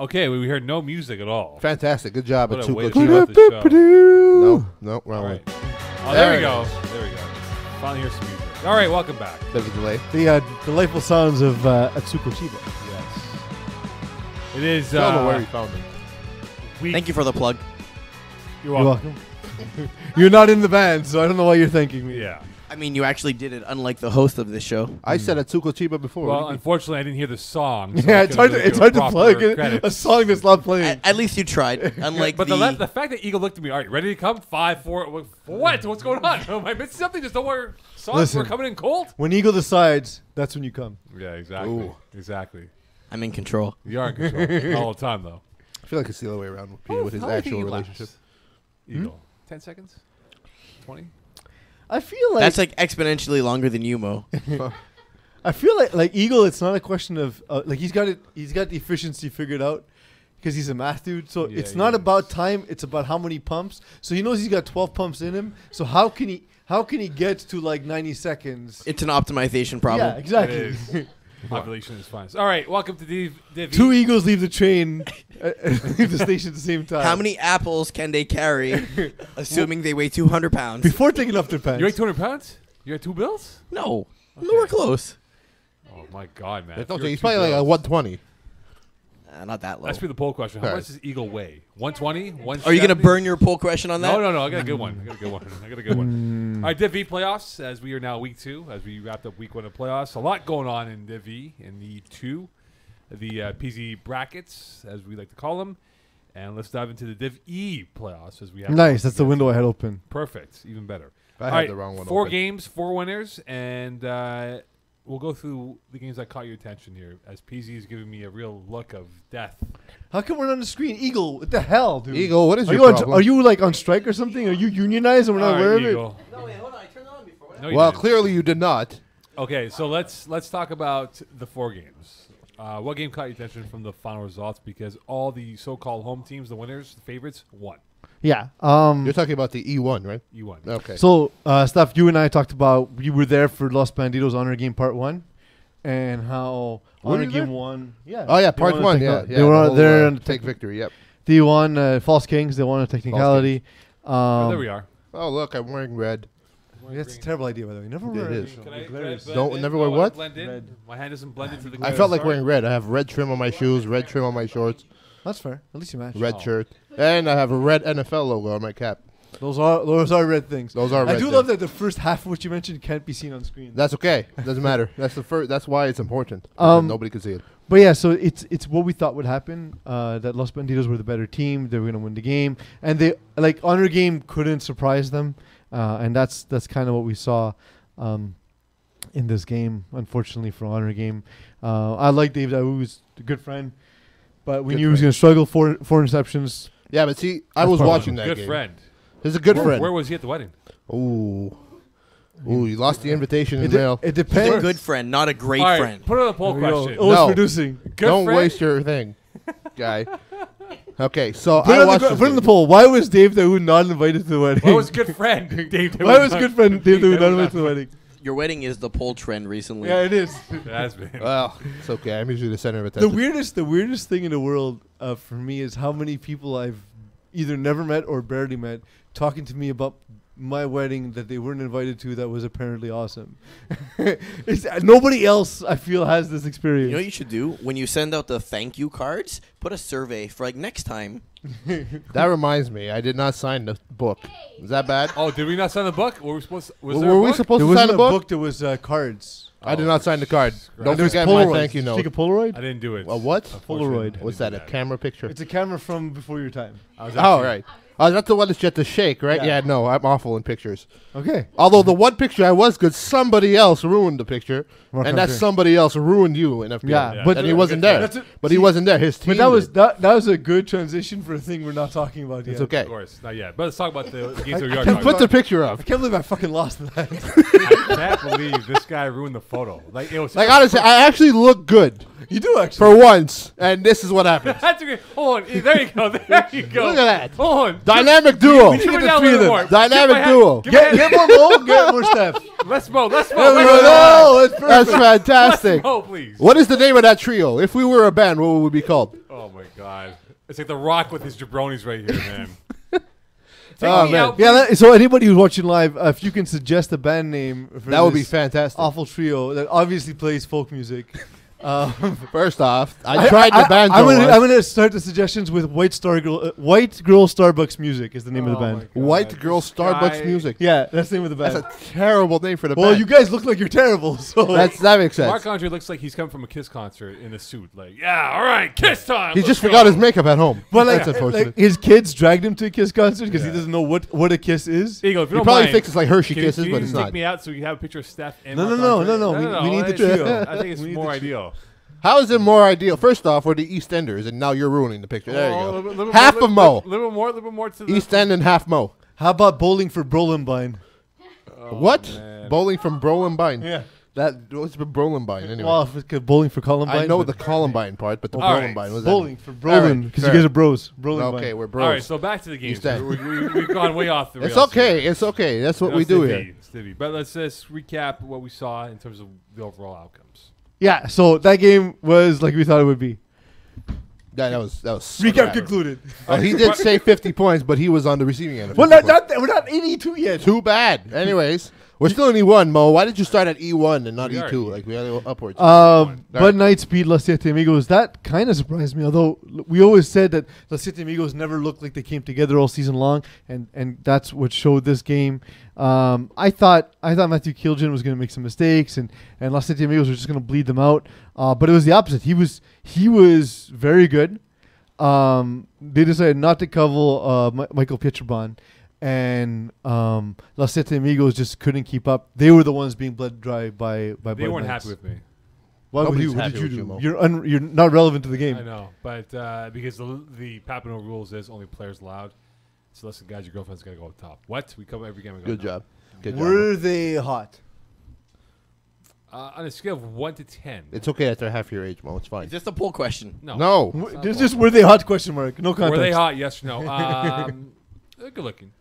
Okay, we heard no music at all. Fantastic. Good job, What a way to Atsuko. start the show. No, wrong All one. right. Oh, there we go. There we go. Finally hear some music. All right, welcome back. Bit of a delay. The delightful sounds of Atsuko Chiba. Yes. It is. I don't know where he found them. Thank you for the plug. You're You're welcome. welcome. You're not in the band, so I don't know why you're thanking me. Yeah. I mean, you actually did it, unlike the host of this show. I said Atsuko Chiba before. Well, unfortunately, I didn't hear the song. So Yeah, I it's hard couldn't to, it's really hard give to plug proper in credits. a song that's not playing. At least you tried. Unlike But the fact that Eagle looked at me, all right, ready to come? 5, 4. What? What's going on? Am I missing something? Just don't worry. Songs Listen. were coming in cold? When Eagle decides, that's when you come. Yeah, exactly. Ooh. Exactly. I'm in control. You are in control all the time, though. I feel like it's the other way around with Peter with his How do you think actual he relationship. lasts? Eagle. 10 seconds? 20? I feel like That's like exponentially longer than you, Mo. I feel like Eagle. It's not a question of like he's got the efficiency figured out because he's a math dude. So Yeah, it's he not is. about time. It's about how many pumps. So he knows he's got 12 pumps in him. So how can he get to like 90 seconds? It's an optimization problem. Yeah, exactly. It is. Population is fine. All right, welcome to Div. Two Eagles leave the train, leave the station at the same time. How many apples can they carry, assuming they weigh 200 pounds? before taking off their pants? You weigh 200 pounds? You had 2 bills? No. Okay. Nowhere close. Oh, my God, man. I don't You're think he's 2 probably like a bills. 120. Not that low. That's for the poll question. How All much does Eagle weigh? 120? Are you going to burn your poll question on that? No. I got a good one. I got a good one. All right, Div V playoffs, as we are now week 2, as we wrapped up week 1 of playoffs. A lot going on in Div V in the 2, the PZ brackets, as we like to call them. And let's dive into the Div E playoffs as we have. Nice. That's the window I had open. Perfect. Even better. I All had right, the wrong one 4 open. games, 4 winners, and we'll go through the games that caught your attention here, as PZ is giving me a real look of death. How come we're not on the screen? Eagle, what the hell, dude? Eagle, what is Are your you on, problem? are you like on strike or something? Are you unionized and we're not All aware right, of it? Eagle. No, wait, hold on. I turned it on before. No, you Well, didn't. clearly you did not. Okay, so let's talk about the 4 games. What game caught your attention from the final results? Because all the so-called home teams, the winners, the favorites, won. Yeah. You're talking about the E1, right? You won. Okay. So, Steph, you and I talked about you were there for Los Banditos Honor Game Part 1 and how Were Honor you Game there? 1. Yeah. Oh, yeah, They part won 1, the yeah. techno- Yeah, They were the on, whole, they're on the take victory, yep. They won False Kings. They won a technicality. Oh, there we are. Oh, look, I'm wearing red. That's a terrible idea, by the way. Never It wear is. Can I Glare blend Don't- in? never No, wear I what? Blend in. Red. My hand doesn't blend into the I glare. felt like Sorry. wearing red. I have red trim on my shoes, red trim on my shorts, That's fair. At least you match. red Oh. shirt, and I have a red NFL logo on my cap. Those are red things. Those are red I do things. love that the first half of what you mentioned can't be seen on screen. That's okay. Doesn't matter. That's the first. That's why it's important. Because nobody can see it. But yeah, so it's what we thought would happen. That Los Banditos were the better team. They were going to win the game, and they Honor Game couldn't surprise them, and that's kind of what we saw in this game. Unfortunately for Honor Game, I like Dave Daou, who's a good friend, but we Good knew he was friend. going to struggle. Four interceptions. Yeah, but see, I That's was part of watching that Good game. friend. He's a good Where friend. was he at the wedding? Ooh, you lost the invitation in It, the mail. it He's a depends. good friend, not a great All right, friend. put it on the poll There we go. question. Oh, it's No. producing. Good Don't friend? waste your thing, guy. Okay, so Put I it watched. put it in the poll. Why was Dave Daou not invited to the wedding? What was good friend? Dave Why was good friend Dave Daou not invited to the wedding? Your wedding is the poll trend recently. Yeah, it is. It has been. Well, it's okay. I'm usually the center of The attention. weirdest thing in the world for me is how many people I've either never met or barely met talking to me about my wedding that they weren't invited to that was apparently awesome. Nobody else I feel has this experience. You know what you should do? When you send out the thank you cards, put a survey for like next time. That reminds me, I did not sign the book. Is that bad? Oh, did we not sign the book? Were we supposed? Was there Were a we book? supposed there to sign wasn't the a book? book. There was cards. I did not sign the card. Right. Don't There was forget my Polaroids. thank you Did note. Take a Polaroid. I didn't do it. A what? Unfortunately, Polaroid. I didn't What's do that? A camera picture? It's a camera from before your time. I was Oh, actually- right. Oh, that's the one that's just to shake, right? Yeah. Yeah, no, I'm awful in pictures. Okay. Although the one picture I was good, somebody else ruined the picture, Mark and that Hunter. somebody else ruined you in FBL. Yeah, Yeah. but And he wasn't Good there. That's it. But he See, wasn't there. His team. But that was did. that was a good transition for a thing we're not talking about yet. It's okay. Of course, not yet. But let's talk about the games that we I are can't talking Put the about. picture I up. can't believe I fucking lost that. I can't believe this guy ruined the photo. Like it was. Like honestly, I actually look good You do actually. for once, and this is what happened. That's okay. Hold on. There you go. There you go. Look at that. Hold on. Dynamic duo. We need to Get get the down a three of little them. more. Dynamic Give my duo. hand- give my hand- Get more Mo, get more Steph. Let's Mo. Let's Mo. There we Let's go. Mo. No, it's That's perfect. fantastic. Let's Mo, please. What is the name of that trio? If we were a band, what would we be called? Oh Oh my God! It's like The Rock with his jabronis right here, man. Oh, me man. out, Yeah. So anybody who's watching live, if you can suggest a band name for That would be this fantastic. awful trio that obviously plays folk music. First off, I tried the banjo. I'm gonna start the suggestions with White Girl Starbucks Music is the name of the Oh my band. God. White Girl This Starbucks guy- music. Yeah, that's the name of the band. That's a terrible name for the Well, band. you guys look like you're terrible. So That makes sense. Mark Andre looks like he's come from a Kiss concert in a suit. Like, yeah, all right, Kiss time. He let's just go. forgot his makeup at home. But That's unfortunate. his kids dragged him to a Kiss concert because he Yeah. doesn't know what a Kiss is. Here you go. If you He don't probably mind, thinks it's like Hershey can Kisses, you but it's take not. me out so we can have a picture of Steph and No, Mark no, Andre? no. We need the that's- trio. I think it's We need more the trio. ideal. How is it more ideal? First off, we're the Eastenders, and now you're ruining the picture. There Oh, you go. little Half more, of Mo. Little more to the East End and half Mo. How about Bowling for Brolenbine? What? man. Bowling from Brolin-Bine. Yeah. What's Brolin-Bine anyway? Well, if it's Bowling for Columbine. I know but the Columbine part, but the All right. Brolin-Bine was Bowling for All Brolin right, because you fair. guys are bros. Brolenbine. Okay, we're bros. All right, so back to the game. East End. We've gone way off the rails. It's okay. here. It's okay. That's what You know, we do Stevie, here. Stevie. But let's just recap what we saw in terms of the overall outcomes. Yeah. So that game was like we thought it would be. Yeah, that was. Recap Okay. concluded. Well, he did say 50 points, but he was on the receiving end. Of Well, 50 not, points. we're not in E2 yet. Too bad. Anyways, we're still in E1, Mo. Why did you start at E1 and not We are E2? E1. Like we had to go upwards. Bud Knight beat Los Siete Amigos. That kind of surprised me. Although we always said that Los Siete Amigos never looked like they came together all season long, and that's what showed this game. I thought Matthew Kiljan was going to make some mistakes, and Los Siete Amigos were just going to bleed them out. But it was the opposite. He was very good. They decided not to cover Michael Pietrobon, and Los Siete Amigos just couldn't keep up. They were the ones being bled dry by They Bud weren't Knights. happy with me. Why would Nobody's you? What happy did you with do? you, Mo. You're not relevant to the game. I know, but because the Papino rules is only players allowed. So listen, guys, your girlfriend's got to go up top. What? We cover every game. We go Good no. job. Good job. Were they hot? On a scale of 1 to 10. It's okay that they're half your age, Mo. It's fine. Is this a poll question? No. No. This just were they hot? Question mark. No context. Were they hot? Yes or no? They're good looking.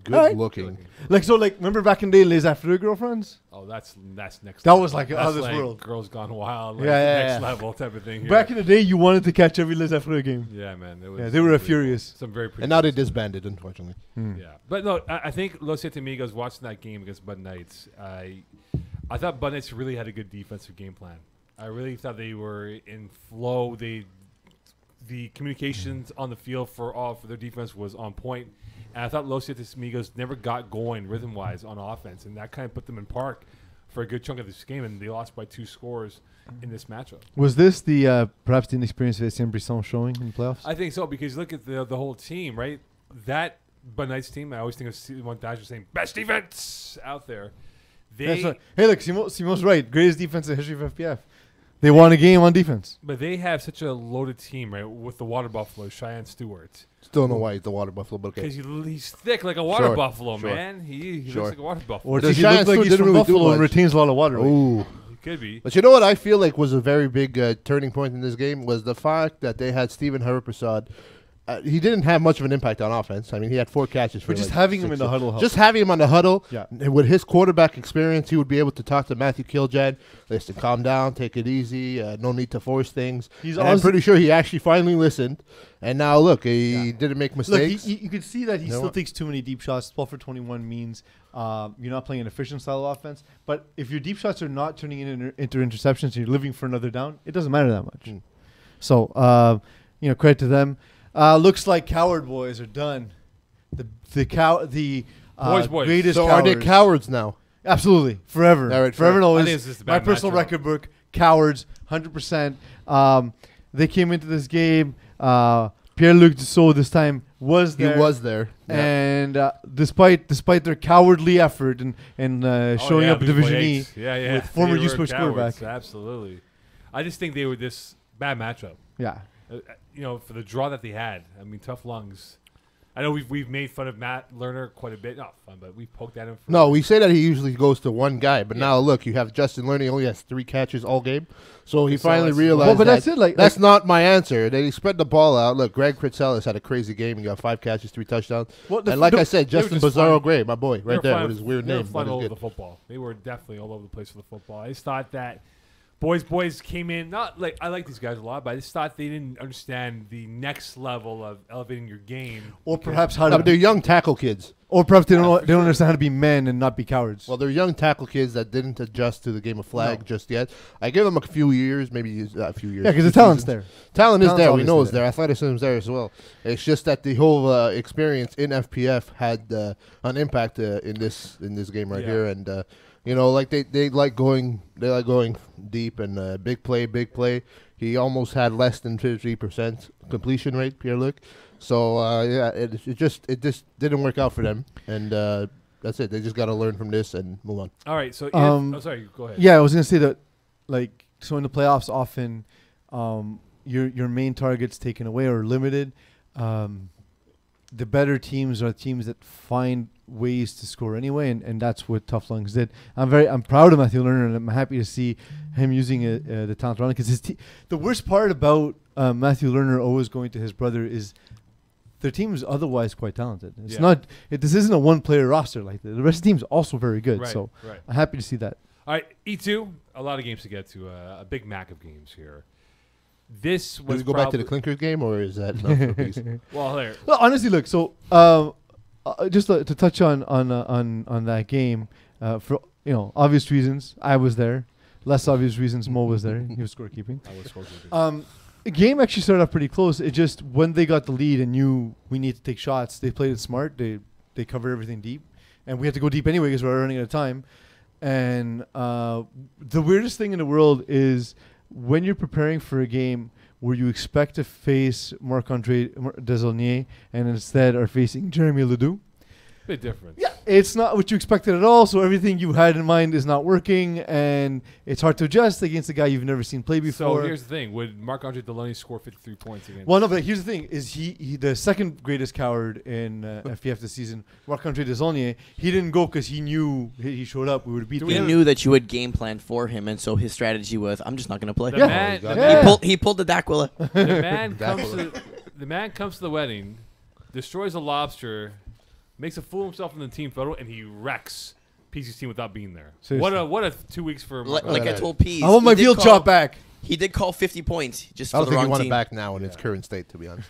Good Alright. looking. Like remember back in the day, Les After Girlfriends? Oh, that's next. That level. was like That's out of this like world. Girls Gone Wild. Like Yeah, next yeah. level type of thing. Here. Back in the day, you wanted to catch every Les After game. Yeah, man. It was Yeah, they were pretty furious. Cool. Some very pretty. And now they cool disbanded, unfortunately. Hmm. Yeah, but no, I think Los Siete Amigos watching that game against Bud Knights, I thought Bud Knights really had a good defensive game plan. I really thought they were in flow. The communications on the field for their defense was on point, and I thought Los Siete Amigos never got going rhythm wise on offense, and that kind of put them in park for a good chunk of this game, and they lost by 2 scores in this matchup. Was this the perhaps the inexperience of Etienne Brisson showing in the playoffs? I think so because look at the whole team, right? That Bud Knights team, I always think of C1 Dasher saying best defense out there. That's right. Hey, look, Simo's right. Greatest defense in the history of FPF. They won a game on defense. But they have such a loaded team, right? With the Water Buffalo, Cheyenne Stewart. Still don't know why he's the water buffalo, but okay. Because he's thick like a water Sure, buffalo, sure. man. He Sure. looks like a water buffalo. Or The does he Giants look like too he's didn't from really do Buffalo and much. retains a lot of water? Right? Ooh. He could be. But you know what I feel like was a very big turning point in this game was the fact that they had Stephen Hariprasad. He didn't have much of an impact on offense. I mean, he had 4 catches. But for just like having him 6 in the huddle helped. Just having him on the huddle. Yeah. With his quarterback experience, he would be able to talk to Matthew Kiljan. Listen, calm down, take it easy. No need to force things. He's And I'm also- pretty sure he actually finally listened. And now look, he didn't make Look, mistakes. you could see that he You know still what? takes too many deep shots. 12 for 21 means you're not playing an efficient style of offense. But if your deep shots are not turning into interceptions and you're living for another down, it doesn't matter that much. Mm. So, credit to them. Looks like Coward Boys are done. The Boys. greatest So cowards. are they cowards now? Absolutely, forever, All right, forever and I always. think it's just a My bad personal matchup. record book: cowards, 100%. They came into this game. Pierre-Luc Dussault this time was there. He was there. Yeah. And despite their cowardly effort and showing up at Division E, yeah, with former They were youth sports cowards, quarterback. Absolutely. I just think they were this bad matchup. yeah, For the draw that they had. I mean, tough lungs. I know we've made fun of Matt Lerner quite a bit. Not fun, but we poked at him. No, we say that he usually goes to one guy, but now look, you have Justin Lerner. He only has 3 catches all game, so he So finally that's- realized but that that's it. Like that's not my answer. They spread the ball out. Look, Greg Pritzelis had a crazy game. He got 5 catches, 3 touchdowns. Well, And like I said, they were Justin just Bizarro fine. Gray, my boy, They were right there flying- with his weird they were name. flying but all it's over good. the football. They were definitely all over the place with the football. I just thought that Boys came in. Not like I like these guys a lot, but I just thought they didn't understand the next level of elevating your game. Or perhaps how No, to. but they're young tackle kids. Or perhaps they don't understand how to be men and not be cowards. Well, they're young tackle kids that didn't adjust to the game of flag just yet. I give them a few years, maybe a few years. Yeah, because the few talent's seasons. there. Talent is Talent's there. We obviously know it's there. there. Athleticism is there as well. It's just that the whole experience in FPF had an impact in this game right here, and like they like going deep and big play. He almost had less than 53% completion rate, Pierre-Luc. So it just didn't work out for them, and that's it. They just got to learn from this and move on. All right, so sorry, go ahead. Yeah, I was gonna say that, like, so in the playoffs, often your main target's taken away or limited. The better teams are teams that find ways to score anyway, and that's what Tough Lungs did. I'm proud of Matthew Lerner, and I'm happy to see him using the talent around, because the worst part about Matthew Lerner always going to his brother is their team is otherwise quite talented. It's not. This isn't a one-player roster like that. The rest of the team's also very good. Right, so right. I'm happy to see that. All right, E2, a lot of games to get to. A big mac of games here. This was Does it go back to the Clinkers game, or is that not for Peeze? Well, there. Well, honestly, look. So just to touch on that game, for obvious reasons, I was there. Less obvious reasons, Mo was there. He was scorekeeping. I was scorekeeping. The game actually started off pretty close. It just, when they got the lead and knew we need to take shots, they played it smart. They covered everything deep, and we had to go deep anyway because we were running out of time. And the weirdest thing in the world is when you're preparing for a game where you expect to face Marc-Andre Desaulniers and instead are facing Jeremy Ledoux. Bit different. Yeah, it's not what you expected at all. So everything you had in mind is not working, and it's hard to adjust against a guy you've never seen play before. So here's the thing: would Marc-Andre Desaulniers score 53 points against? Well, no, but here's the thing: is he the second greatest coward in FPF this season? Marc-Andre Desaulniers. He didn't go because he knew he showed up. We would beat He him. knew that you had game planned for him, and so his strategy was, "I'm just not going to play." The man, Oh, the yeah. man- He pulled the Daquila. the man comes to the wedding, destroys a lobster, makes a fool of himself in the team photo, and he wrecks PC's team without being there. Seriously. What a 2 weeks for Like Marc-Andre. I told Peeze, I want my he did veal call- chop back. He did call 50 points just I for don't the think wrong you want team. it back now in its current state, to be honest.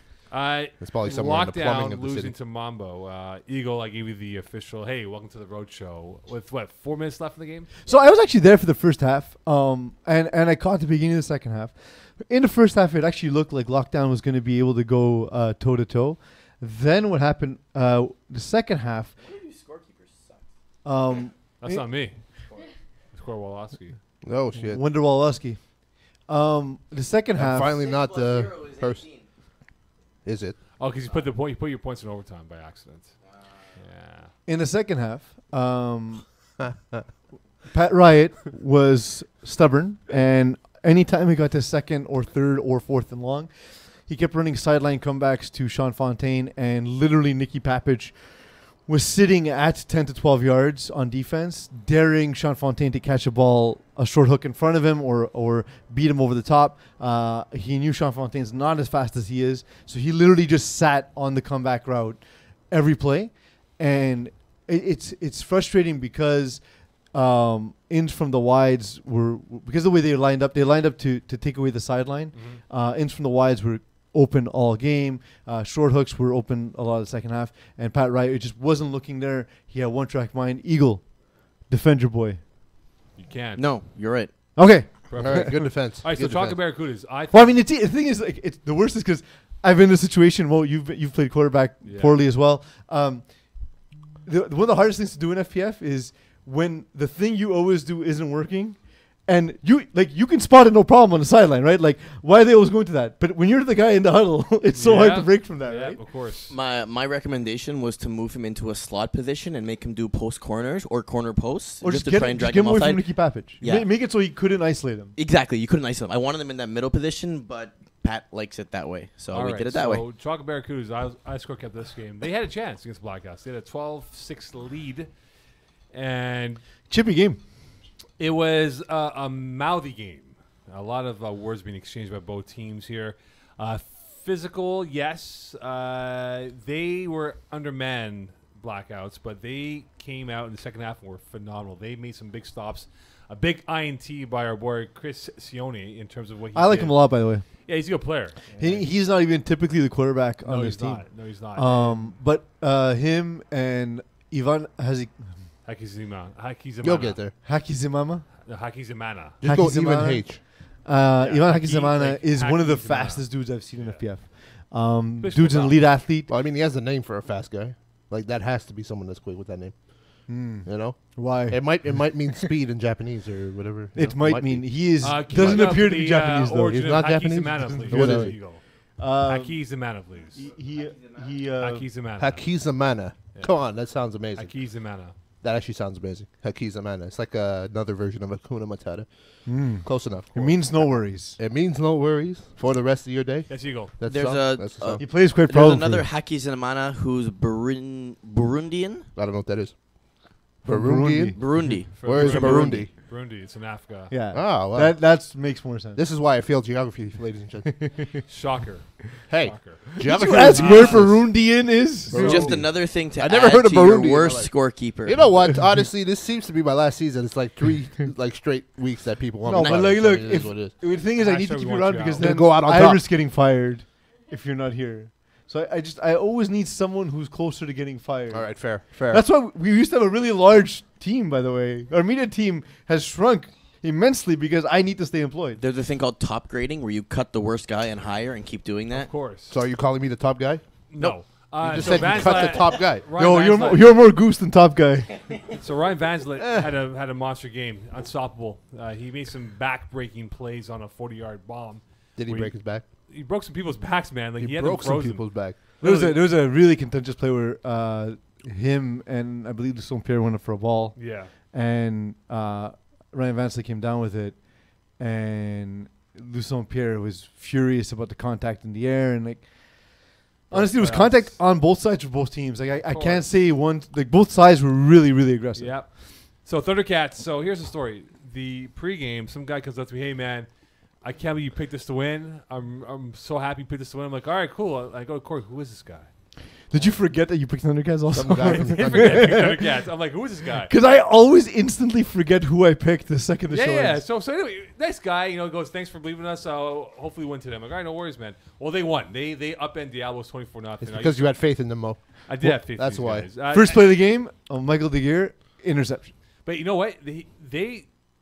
It's probably somewhere in the plumbing Lockdown of the losing city. to Mambo. Eagle, I gave you the official, hey, welcome to the road show. With 4 minutes left in the game? So I was actually there for the first half, and I caught the beginning of the second half. In the first half, it actually looked like Lockdown was going to be able to go toe to toe. Then what happened? The second half. That's not me. Score Woloski. Oh, shit. Wonderwall-Lusky. The second half. Finally not the first. Is it? Oh, because you put your points in overtime by accident. Yeah. In the second half, Pat Riot was stubborn, and anytime he got to second or third or fourth and long, he kept running sideline comebacks to Sean Fontaine, and literally Nicky Papich was sitting at 10 to 12 yards on defense, daring Sean Fontaine to catch a short hook in front of him or beat him over the top. He knew Sean Fontaine's not as fast as he is, so he literally just sat on the comeback route every play. And it's frustrating because ins from the wides were, because of the way they lined up to take away the sideline. Ins from the wides were open all game. Short hooks were open a lot of the second half. And Pat Wright, it just wasn't looking there. He had one-track mind. Eagle, defend your boy. You can't. No, you're right. Okay. All right, good defense. All right, so Good talking defense. Barracudas. Well, I mean, the thing is, like, it's the worst is because I've been in a situation. Well, you've played quarterback poorly as well. One of the hardest things to do in FPF is when the thing you always do isn't working, and you can spot it no problem on the sideline, right? Like, why are they always going to that? But when you're the guy in the huddle, it's so hard to break from that, right? Of course. My recommendation was to move him into a slot position and make him do post corners or corner posts, Or just to get try and drag him him away offside. from Nicky Papich. Yeah. Make it so he couldn't isolate him. Exactly, you couldn't isolate him. I wanted him in that middle position, but Pat likes it that way, so All we right, did it that way. So Chalk Barracudas, I score kept this game. They had a chance against Blackouts. They had a 12-6 lead, and Chippy game. it was a mouthy game. A lot of words being exchanged by both teams here. Physical, yes. They were undermanned Blackouts, but they came out in the second half and were phenomenal. They made some big stops. a big INT by our boy Chris Sione in terms of what he I like did. him a lot, by the way. Yeah, he's a good player. He's not even typically the quarterback on this he's team. not. No, he's not. But him and Ivan Hakizimana. You'll get there. Hakizimana. Hakizimana. Just go even Hakizimana. H. Ivan Hakizimana like is one of the Hakizimana. fastest dudes I've seen in Yeah. FPF. Fish Dude's an football. elite athlete. Well, I mean, he has a name for a fast guy. Like that has to be someone that's quick with that name. You know, Why? it might mean speed in Japanese or whatever. you It know? might mean he is. Can you Doesn't look up appear to be the, Japanese though. origin He's of not Japanese? Hakizimana, please. What There is it? you go. Um, Hakizimana, please. he Hakizimana. Hakizamana. Yeah. Come on, that sounds amazing. Hakizimana. That actually sounds amazing. Hakizamana. It's like another version of Hakuna Matata. Close enough. It means no worries. It means no worries for the rest of your day. Yes, you go. That's There's the song. a- That's the song. He plays quite There's proudly. another Haki Zinamana who's Burundian. I don't know what that is. From Burundian? Burundi. Where is Burundi? Burundi. It's in Africa. Yeah. Oh, wow. That makes more sense. This is why I failed geography, ladies and gentlemen. Shocker. Hey, Shocker. geography. Did you ask is where useless. Burundian is? Burundi. Just another thing to I never add heard of to your Burundi in my worst life. scorekeeper. You know what? Honestly, this seems to be my last season. It's like 3 like straight weeks that people want No, me but to like, talk. look, It is if what it is. the thing is, I need to Hashtag keep we you want around you because out. then Go out on I top. risk getting fired if you're not here. So I always need someone who's closer to getting fired. All right, fair. That's why we used to have a really large team. By the way, our media team has shrunk immensely because I need to stay employed. There's a thing called top grading where you cut the worst guy and hire and keep doing that. Of course. So are you calling me the top guy? No. You just so said you cut the Vanslet- top guy. Ryan No, Vanslet- you're more goose than top guy. So Ryan Vanslet had a monster game, unstoppable. He made some back-breaking plays on a 40-yard bomb. Did he Where break his back? He broke some people's backs, man. Like he, He had broke them some frozen. people's back. There was a really contentious play where him and I believe Lucien Pierre went up for a ball, Yeah. and Ryan Vanslet came down with it, and Lucien Pierre was furious about the contact in the air, and like honestly, there was contact on both sides of both teams. Like I can't say one. Like both sides were really aggressive. Yep. So Thundercats. So here's the story. The pregame, some guy comes up to me, "Hey man, I can't believe you picked this to win. I'm so happy you picked this to win." I'm like, "All right, cool." I go to Corey. Who is this guy? Did you forget that you picked Thundercats also? Some guy from I forget I picked Thundercats. I'm like, "Who is this guy?" Because I always instantly forget who I picked the second the show Yeah. ends. So anyway, nice guy. You know, goes, "Thanks for believing in us. Hopefully win today." I'm like, "All right, no worries, man." Well, they won. They upended Diablos 24-0. It's because you had faith in them, Mo. I did have faith. in that's these why. guys. First play of the game, Michael DeGear, interception. But you know what? I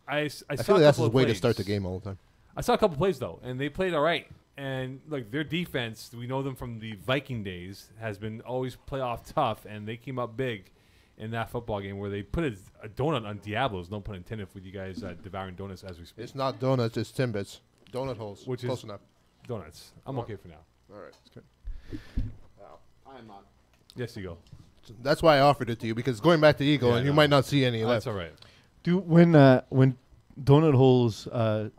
I saw feel like a that's couple his of way to plays. start the game all the time. I saw a couple plays though, and they played all right. And like their defense, we know them from the Viking days, has been always playoff tough, and they came up big in that football game where they put a donut on Diablos. No pun intended with you guys devouring donuts as we speak. It's not donuts, it's Timbits. Donut holes. Which Close is- enough. Donuts. I'm okay for now. All right. I'm not. Yes, you go. That's why I offered it to you, because going back to Eagle, Yeah, and you no. might not see any That's left. all right. Do when donut holes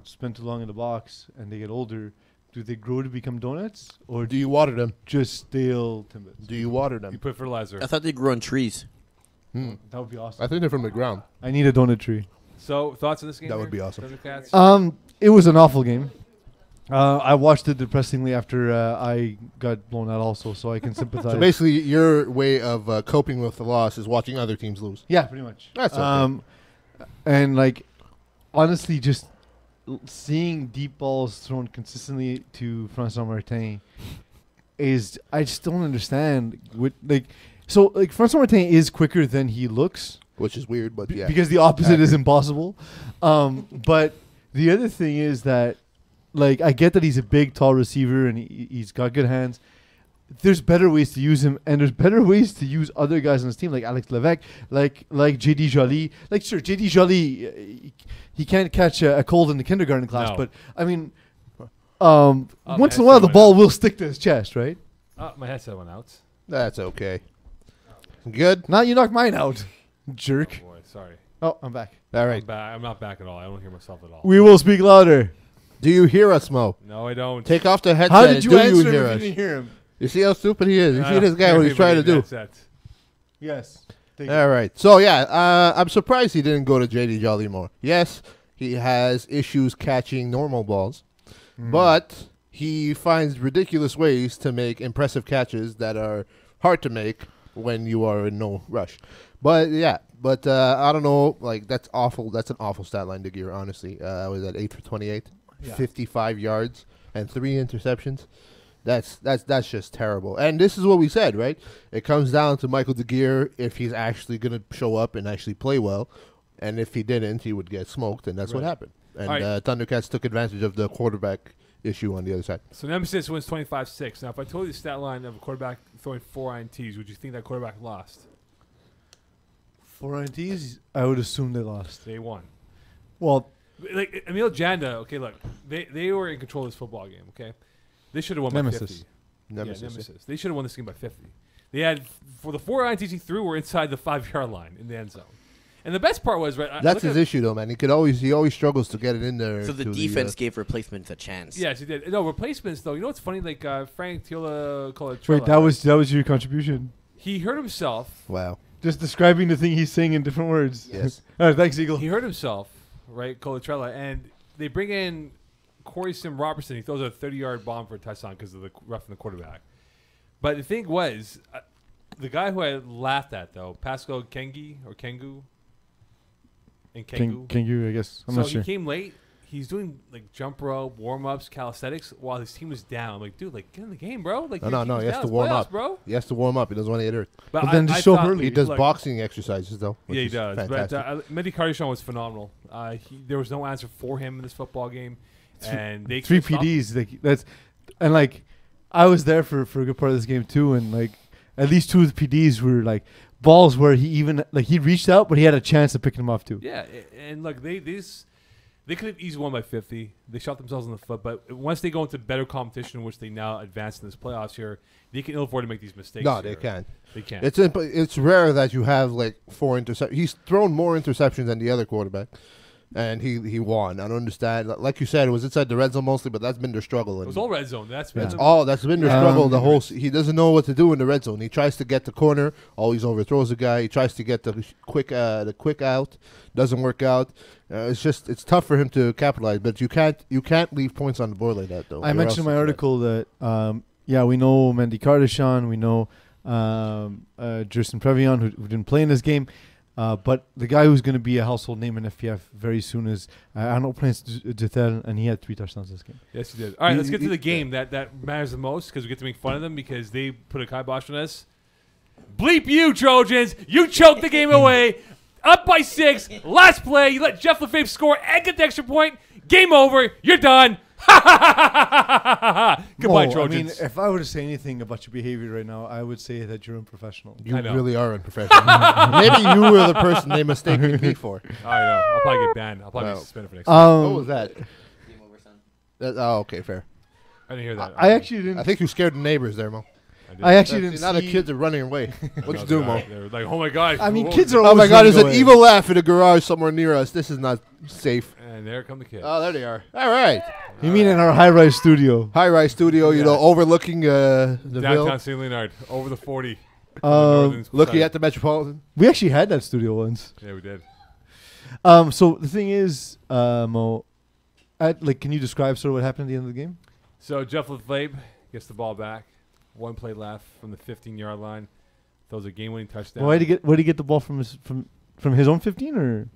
spend too long in the box and they get older, do they grow to become donuts or Do you water them? just stale Timbits? Do you water You them? put fertilizer. I thought they grew on trees. Hmm. That would be awesome. I think they're from the ground. I need a donut tree. So thoughts on this game? That here? would be awesome. Thundercats? It was an awful game. I watched it depressingly after I got blown out also, so I can sympathize. So basically, your way of coping with the loss is watching other teams lose. Yeah, pretty much. That's okay. And like, honestly, just seeing deep balls thrown consistently to François Martin is I just don't understand. François Martin is quicker than he looks Which is weird, but yeah. because the opposite is impossible. But the other thing is that, like, I get that he's a big, tall receiver and he's got good hands. There's better ways to use him, and there's better ways to use other guys on his team, like Alex Levesque, like JD Joly. Like, sure, JD Joly, he can't catch a cold in the kindergarten class, No. but I mean, my once in a while the headset ball went will stick to his chest, right? My headset went out. That's okay. Good. Now you knocked mine out, jerk. Oh, boy, sorry. Oh, I'm back. All right. I'm not back at all. I don't hear myself at all. We will speak louder. Do you hear us, Mo? No, I don't. Take off the headset. How did you do answer you him hear if you us? didn't hear him? You see how stupid he is? You see this guy, Hear what he's trying to everybody in do? the headset. Yes. All right. So, yeah, I'm surprised he didn't go to JD Jolly more. Yes, he has issues catching normal balls, but he finds ridiculous ways to make impressive catches that are hard to make when you are in no rush. But yeah, I don't know. Like that's awful. That's an awful stat line to gear. Honestly, I was at 8 for 28, 55 yards and 3 interceptions. That's just terrible. And this is what we said, right? It comes down to Michael DeGear if he's actually going to show up and actually play well. And if he didn't, he would get smoked, and that's what happened. And Thundercats took advantage of the quarterback issue on the other side. So Nemesis wins 25-6. Now, if I told you the stat line of a quarterback throwing 4 INTs, would you think that quarterback lost? 4 INTs, I would assume they lost. They won. Well, like Emil Janda, okay, look, they were in control of this football game, okay? They should have won by 50. Nemesis. They should have won this game by 50. They had, for the 4 INTs he threw, were inside the 5-yard line in the end zone. And the best part was, right? That's his issue, though, man. He always struggles to get it in there. So the defense gave replacements a chance. Yes, he did. No, replacements, though. You know what's funny? Like, Frank Tiola Colatrella. Wait, that was your contribution? He hurt himself. Wow. Just describing the thing he's saying in different words. Yes. All right, thanks, Eagle. He hurt himself, right, Colatrella, and they bring in Corey Sim Robertson. He throws a 30-yard bomb for a touchdown because of the roughing the quarterback. But the thing was, the guy who I laughed at, though, Pascal Kengu, Kengu, I guess. I'm not sure. So he came late. He's doing like jump rope, warm ups, calisthenics while his team was down. I'm like, dude, like get in the game, bro. Like, no, he has to warm up, bro. He has to warm up. He doesn't want to get hurt. But then just show early. He does boxing exercises though. Yeah, he does. Fantastic. But Mehdi Kardashian was phenomenal. There was no answer for him in this football game, and they 3 PDs. I was there for a good part of this game too, and like at least 2 of the PDs were like balls where he reached out, but he had a chance of picking them off too. Yeah, and look, they could have easily won by 50. They shot themselves in the foot, but once they go into better competition, in which they now advance in this playoffs here, they can ill afford to make these mistakes. No, they can't. They can't. It's rare that you have like 4 interceptions. He's thrown more interceptions than the other quarterback, and he won. I don't understand. Like you said, it was inside the red zone mostly, but that's been their struggle. It was all red zone. That's been that's been their struggle. He doesn't know what to do in the red zone. He tries to get the corner, always overthrows the guy. He tries to get the quick out, doesn't work out. It's tough for him to capitalize, but you can't leave points on the board like that though. I mentioned in my article that we know Mendy Kardashian, we know Jerson Previon who didn't play in this game. But the guy who's going to be a household name in FPF very soon is Arnaud Prince-Dutel, and he had 3 touchdowns this game. Yes, he did. All right, let's get to the game that matters the most because we get to make fun of them because they put a kibosh on us. Bleep you, Trojans! You choked the game away. Up by 6. Last play. You let Jeff Lefebvre score and get the extra point. Game over. You're done. Goodbye, Trojans. I mean, if I were to say anything about your behavior right now, I would say that you're unprofessional. You really are unprofessional. Maybe you were the person they mistaken me for. I know. I'll probably get banned. I'll probably get suspended for next week. What was that? Game over, son. Okay, fair. I didn't hear that. I actually didn't. I think you scared the neighbors there, Mo. I actually didn't. Now the kids are running away. What you do, Mo? They're like, oh my god. I mean, kids are. Oh my god! There's an evil laugh in a garage somewhere near us. This is not safe. And there come the kids. Oh, there they are. All right. You mean in our high-rise studio? High-rise studio, overlooking the downtown Ville. St. Leonard, over the 40. Looking at the Metropolitan. We actually had that studio once. Yeah, we did. So the thing is, Mo, can you describe sort of what happened at the end of the game? So Jeff Lefebvre gets the ball back. 1 play left from the 15-yard line. Throws a game-winning touchdown. Where did he get the ball from his own 15 or?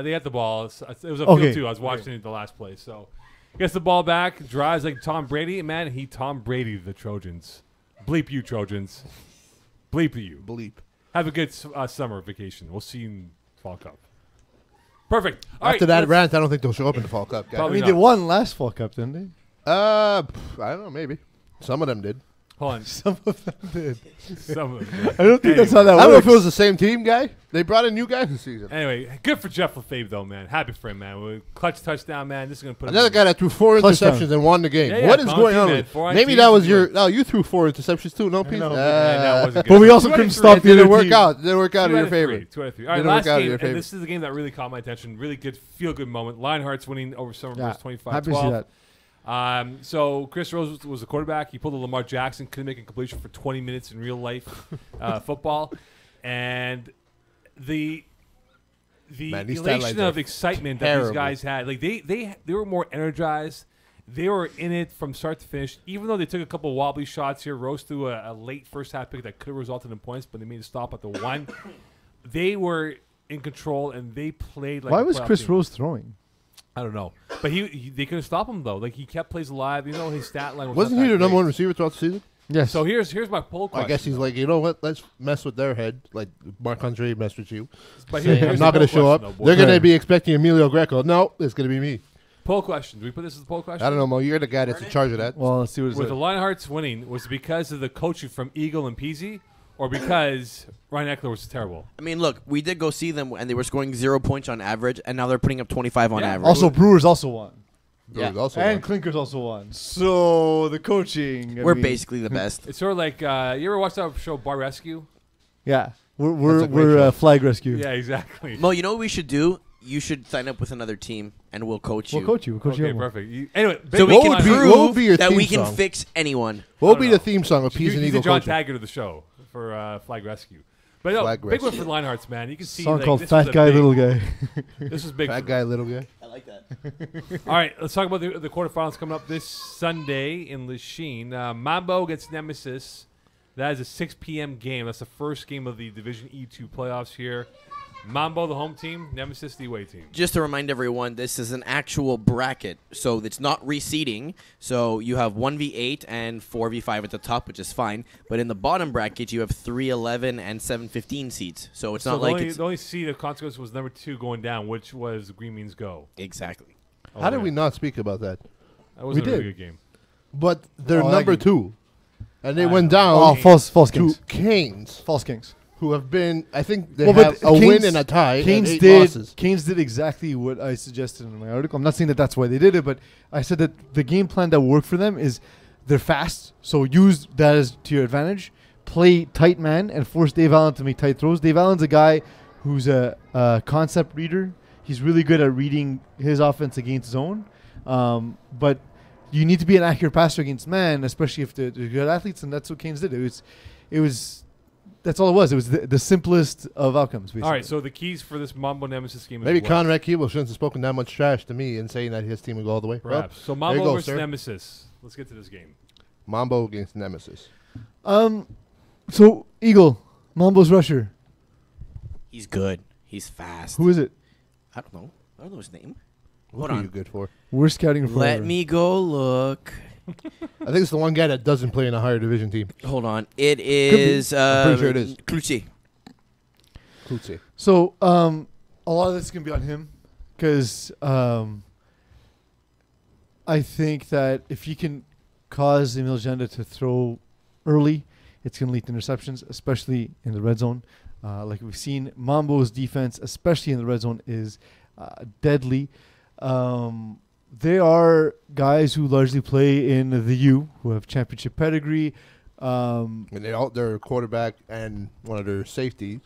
They had the ball. It was a field too. I was watching it the last play. So gets the ball back, drives like Tom Brady. Man, he Tom Brady the Trojans. Bleep you, Trojans. Bleep you. Bleep. Have a good summer vacation. We'll see you in Fall Cup. Perfect. After that rant, I don't think they'll show up in the Fall Cup. I mean, they won last Fall Cup, didn't they? I don't know. Maybe some of them did. Hold on. Some of them did. Some of them did. I don't think that's how that works. I don't know if it was the same team, guy. They brought in new guys this season. Anyway, good for Jeff Lefebvre, though, man. Happy for him, man. With clutch touchdown, man. This is going to put another guy that threw 4 interceptions and won the game. Yeah, what is going on with man. Maybe that was your... No, you threw 4 interceptions, too. No, Peeze? But we also couldn't stop the other team. It didn't work out in your favor. 2 out of 3. All right, last game, and this is the game that really caught my attention. Really good, feel-good moment. Lionhearts winning over Summer Bruce 25-12. Happy to see that. So Chris Rose was the quarterback. He pulled a Lamar Jackson, couldn't make a completion for 20 minutes in real life football, and the elation of excitement that these guys had, like they were more energized They were in it from start to finish, even though they took a couple wobbly shots here. Rose threw a late first half pick that could have resulted in points, but they made a stop at the one. They were in control, and they played like Why a was playoff Chris team. Rose throwing? I don't know. But they couldn't stop him, though. Like, he kept plays alive. You know, his stat line was Wasn't not he that the number great. one receiver throughout the season? Yes. So here's my poll question. I guess he's like, you know what? Let's mess with their head. Like Mark Andre messed with you. But Saying, here's I'm the not poll going to show up. question, though, They're boys. going to be expecting Emilio Greco. No, it's going to be me. Poll question. Do we put this as a poll question? I don't know, Mo. You're the guy that's in charge of that. Well, let's see what it With the says. Lionhearts winning, was it because of the coaching from Eagle and Peeze, or because Ryan Eckler was terrible? I mean, look, we did go see them, and they were scoring 0 points on average, and now they're putting up 25 on Yeah. average. Also, Brewers also won. Brewers Yeah. also And won. Clinkers also won. So the coaching. I we're mean, basically the best. It's sort of like, you ever watched that show Bar Rescue? Yeah. That's We're a great show. flag rescue. Yeah, exactly. Mo, you know what we should do? You should sign up with another team, and we'll coach We'll you. coach you. We'll coach Okay, you. perfect. Anyway, So we What can would be- prove what would be your that we theme can song? fix anyone. What would I be don't the know. theme song of Peeze and He's Eagle the John coaching? Taggart of the show for Flag Rescue. But no, Flag big one Rescue. for Lionhearts, man. You can see Song like, called this was Fat a Guy, big- Little Guy. This was big. Fat for guy, little guy. I like that. All right, let's talk about the quarterfinals coming up this Sunday in Lachine. Mambo against Nemesis. That is a 6 p.m. game. That's the first game of the Division E2 playoffs here. Mambo, the home team. Nemesis, the away team. Just to remind everyone, this is an actual bracket, so it's not reseeding. So you have 1v8 and 4v5 at the top, which is fine. But in the bottom bracket, you have 3-11 and 7-15 seats. So it's So not the like only, it's the only seed of consequence was number 2 going down, which was Green Means Go. exactly. Oh, How did yeah. we not speak about that? That was a We really did. good game. But they're Oh, number that- 2. And they I went know. down Oh, false to Kings. Canes, False Kings. who have been, I think they Well, have but a win Canes- and a tie and Canes 8 did. losses. Canes did exactly what I suggested in my article. I'm not saying that that's why they did it, but I said that the game plan that worked for them is they're fast, so use that as to your advantage. Play tight man and force Dave Allen to make tight throws. Dave Allen's a guy who's a concept reader. He's really good at reading his offense against zone, but you need to be an accurate passer against man, especially if they're good athletes, and that's what Canes did. It was. That's all it was. It was the simplest of outcomes, basically. All right, so the keys for this Mambo Nemesis game Maybe is what? Conrad Keeble shouldn't have spoken that much trash to me in saying that his team would go all the way. Perhaps. So there you Mambo go, versus sir. Nemesis. Let's get to this game. Well, Mambo against Nemesis. So Eagle, Mambo's rusher. He's good. He's fast. Who is it? I don't know. I don't know his name. What Hold are on. you good for? We're scouting for. Let me go look. I think it's the one guy that doesn't play in a higher division team. Hold on. It is. I'm pretty sure it is. Kluchi. Klutze. So a lot of this is gonna be on him, because I think that if you can cause Emil Janda to throw early, it's gonna lead to interceptions, especially in the red zone. Like we've seen, Mambo's defense, especially in the red zone, is deadly. They are guys who largely play in the U, who have championship pedigree. And their quarterback and one of their safeties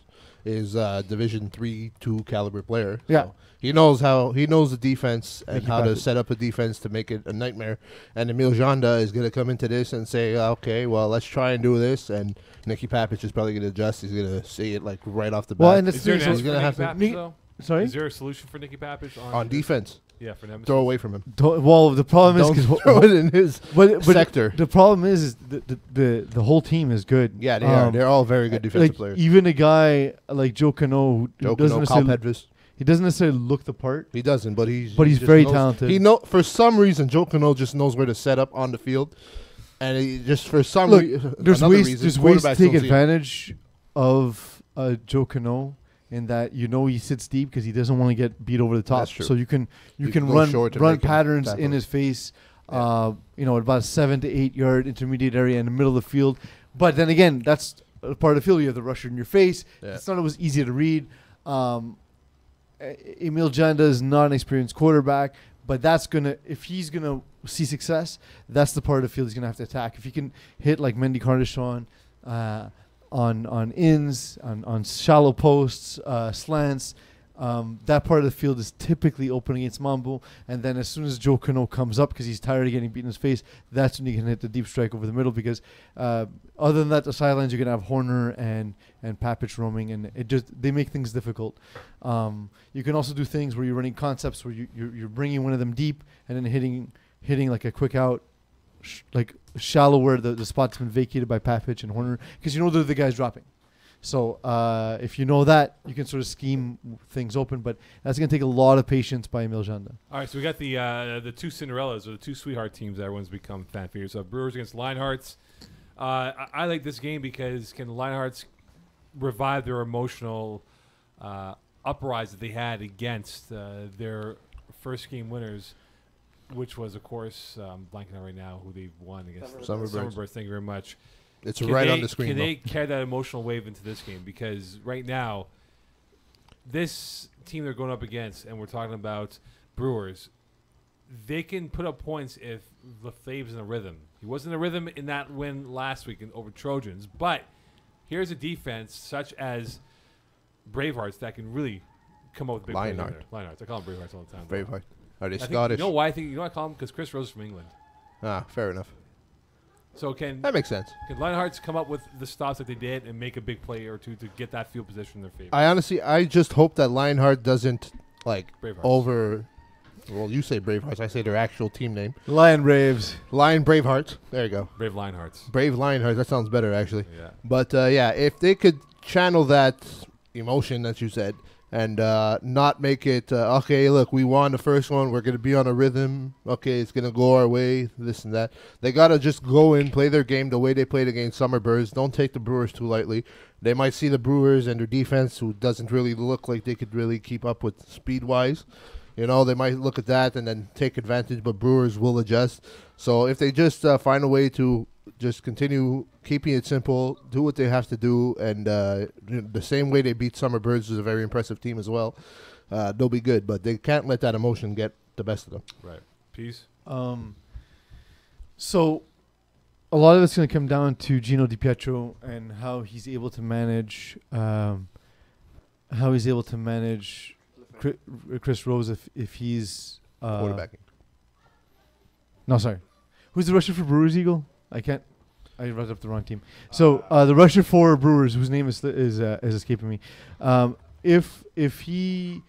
is Division 3-2 caliber player. Yeah. So he knows the defense and Nicky how to Patrick. set up a defense to make it a nightmare. And Emil Janda is going to come into this and say, okay, well, let's try and do this. And Nicky Papich is probably going to adjust. He's going to see it like right off the bat. Well, and Is there an so- answer for gonna Nicky have to- Papich, Nick- though? sorry. Is there a solution for Nicky Papich on defense, Yeah, for Nemesis. throw away from him. Well, the problem is Don't because throw it in his but sector. the problem is the whole team is good. Yeah, they are. They're all very good defensive like players. even a guy like Joe Cano, who Joe doesn't Cano, Kyle necessarily Pedvis. he doesn't necessarily look the part. He doesn't, but he's But he's just very knows- talented. He for some reason Joe Cano just knows where to set up on the field, and he just for some Look, reason There's ways to take advantage. advantage of Joe Cano in that he sits deep because he doesn't want to get beat over the top. That's true. So you can You can go run short and run make him patterns tackle in it. his face. Yeah. At about a 7 to 8 yard intermediate area in the middle of the field. But then again, that's a part of the field. You have the rusher in your face. Yeah. It's not always easy to read. Emil Janda is not an experienced quarterback, but if he's gonna see success, that's the part of the field he's gonna have to attack. If he can hit like Mendy Cardishon on ins, on shallow posts, slants, that part of the field is typically open against Mambo. And then as soon as Joe Cano comes up because he's tired of getting beaten in his face, that's when he can hit the deep strike over the middle. Because other than that, the sidelines you're gonna have Horner and Papich roaming, and they make things difficult. You can also do things where you're running concepts where you're bringing one of them deep and then hitting hitting like a quick out, like shallow where the spot's been vacated by Papich and Horner, because you know they're the guys dropping. So if you know that, you can sort of scheme things open, but that's going to take a lot of patience by Emil Janda. All right, so we got the two Cinderellas, or the two sweetheart teams that everyone's become fan favorites. So Brewers against Lionhearts. I like this game because can the Lionhearts revive their emotional uprise that they had against their first game winners, which was, of course, blanking out right now who they won against. Summerbirds. Thank you very much. It's right on the screen. Can they carry that emotional wave into this game? Because right now, this team they're going up against, and we're talking about Brewers, they can put up points if Lefebvre's in a rhythm. He wasn't in a rhythm in that win last week over Trojans, but here's a defense such as Bravehearts that can really come up with big plays. Lionhearts. I call them Bravehearts all the time. Braveheart. Are they Scottish? Scottish? You know why I think? You know why I call them? Because Chris Rose is from England. Ah, fair enough. So that makes sense. Can Lionhearts come up with the stops that they did and make a big play or two to get that field position in their favor? I just hope that Lionheart doesn't Bravehearts. Well, you say Bravehearts. I say their actual team name. Lion Braves. Lion Bravehearts. There you go. Brave Lionhearts. Brave Lionhearts. That sounds better, actually. Yeah. But, if they could channel that emotion that you said and not make it, okay, look, we won the first one. We're going to be on a rhythm. Okay, it's going to go our way, this and that. They got to just go in, play their game the way they played against Summerbirds. Don't take the Brewers too lightly. They might see the Brewers and their defense, who doesn't really look like they could really keep up with speed-wise. You know, they might look at that and then take advantage, but Brewers will adjust. So if they just find a way to just continue keeping it simple, do what they have to do, and the same way they beat Summerbirds is a very impressive team as well, they'll be good. But they can't let that emotion get the best of them. Right. Peace. So a lot of it's going to come down to Gino DiPietro and how he's able to manage Chris Rose if he's quarterbacking. No, sorry. Who's the rusher for Brewers, Eagle? I read up the wrong team. So the rusher for Brewers, whose name is escaping me. If we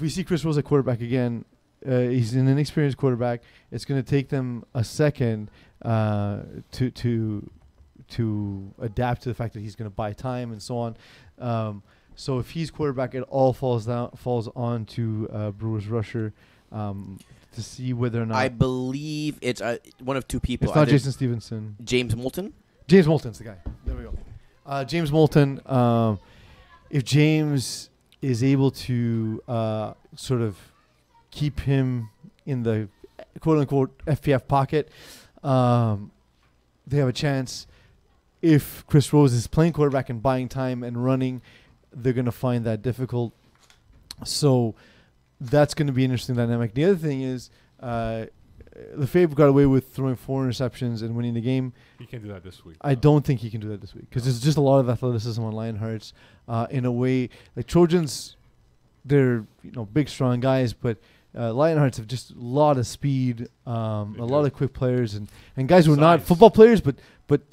see Chris Rose at quarterback again, he's an inexperienced quarterback. It's going to take them a second to adapt to the fact that he's going to buy time and so on. So if he's quarterback, it all falls on to Brewers rusher to see whether or not. I believe it's one of two people. It's not Jason Stevenson. James Moulton? James Moulton's the guy. There we go. James Moulton, if James is able to sort of keep him in the quote-unquote FPF pocket, they have a chance. If Chris Rose is playing quarterback and buying time and running, they're going to find that difficult. So that's going to be an interesting dynamic. The other thing is Lefebvre got away with throwing 4 interceptions and winning the game. He can't do that this week. I don't think he can do that this week because there's just a lot of athleticism on Lionhearts. In a way, like Trojans, they're big, strong guys, but Lionhearts have just a lot of speed, a lot of quick players, and guys who are not football players, but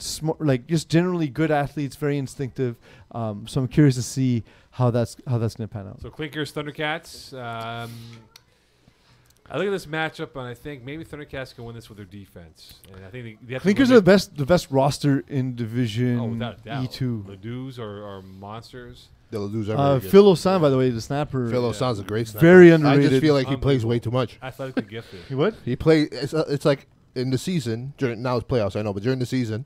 smart, like just generally good athletes, very instinctive. So I'm curious to see how that's going to pan out. So Clinkers, Thundercats. I look at this matchup and I think maybe Thundercats can win this with their defense. And I think they have Clinkers are the best roster in Division without a doubt. E2. Ledoux are monsters. The Ledoux are very Phil Osan, by the way, the snapper. Phil Osan's a great snapper. Very underrated. I just feel like he plays way too much. Athletically gifted. He what? He plays. It's like in the season. Now it's playoffs, I know, but during the season,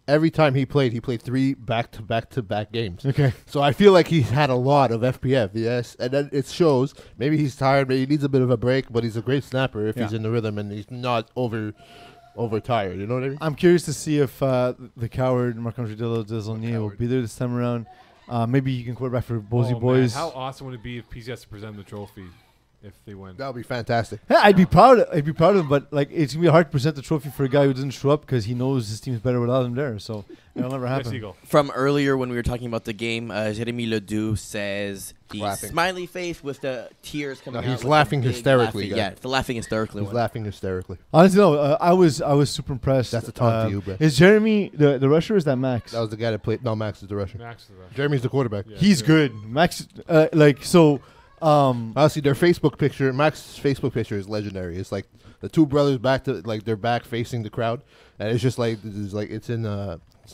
every time he played 3 back-to-back games. Okay. So I feel like he's had a lot of FPF, yes, and then it shows. Maybe he's tired, maybe he needs a bit of a break, but he's a great snapper if he's in the rhythm and he's not overtired. You know what I mean? I'm curious to see if the coward Marc-Andre Desaulniers will be there this time around. Maybe he can quarterback for Bozy Boys. Man, how awesome would it be if Peeze has to present the trophy if they win? That would be fantastic. Yeah, I'd be proud of him, but like it's gonna be hard to present the trophy for a guy who doesn't show up because he knows his team's better without him there. So it'll never happen. From earlier when we were talking about the game, Jeremy Ledoux says the laughing. Smiley face with the tears coming out. He's laughing hysterically. Yeah, the laughing hysterically. He's laughing hysterically. Honestly, no, I was super impressed. That's a taunt to you, bro. Is Jeremy the rusher or is that Max? That was the guy that played. No, Max is the rusher. Max is the rusher. Jeremy's the quarterback. Yeah, he's good. Max, Honestly, their Facebook picture, Max's Facebook picture is legendary. It's like the two brothers their back facing the crowd, and it's just like it's like it's